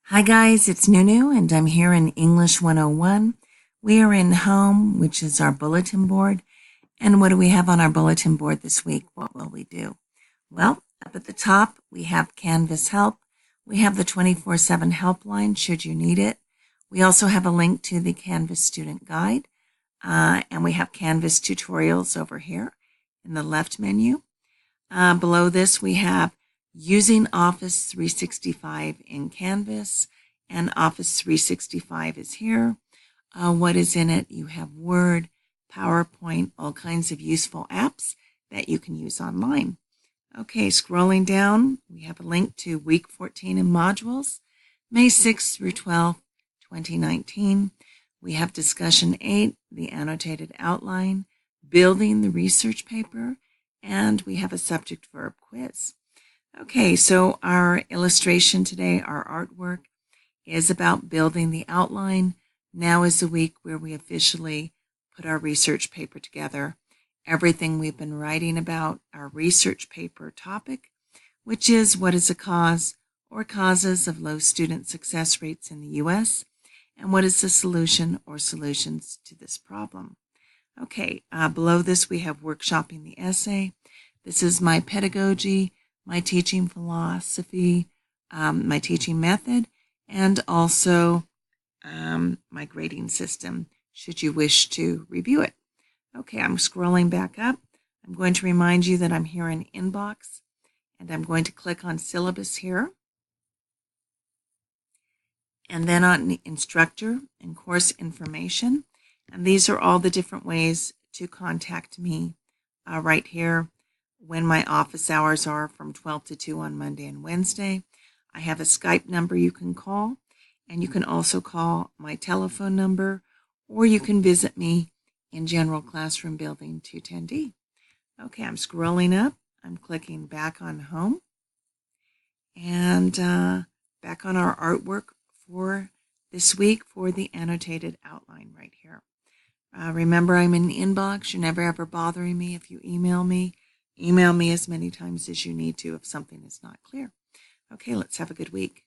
Hi guys, it's Nunu and I'm here in English 101. We are in Home, which is our bulletin board. And what do we have on our bulletin board this week? What will we do? Well, up at the top, we have Canvas Help. We have the 24/7 helpline should you need it. We also have a link to the Canvas Student Guide. And we have Canvas tutorials over here in the left menu. Below this, we have using Office 365 in Canvas, and Office 365 is here. What is in it? You have Word, PowerPoint, all kinds of useful apps that you can use online. Okay, scrolling down, we have a link to Week 14 in modules, May 6th through 12th, 2019. We have Discussion 8, the annotated outline, building the research paper, and we have a subject-verb quiz. Okay, so our illustration today, our artwork, is about building the outline. Now is the week where we officially put our research paper together. Everything we've been writing about our research paper topic, which is what is the cause or causes of low student success rates in the U.S., and what is the solution or solutions to this problem. Okay, below this we have workshopping the essay. This is my pedagogy, my teaching philosophy, my teaching method, and also my grading system, should you wish to review it. Okay, I'm scrolling back up. I'm going to remind you that I'm here in Inbox, and I'm going to click on Syllabus here, and then on Instructor and Course Information. And these are all the different ways to contact me right here when my office hours are from 12 to 2 on Monday and Wednesday. I have a Skype number you can call, and you can also call my telephone number, or you can visit me in General Classroom Building 210D. Okay, I'm scrolling up. I'm clicking back on Home, and back on our artwork for this week for the annotated outline right here. Remember, I'm in the inbox. You're never ever bothering me if you email me. Email me as many times as you need to if something is not clear. Okay, let's have a good week.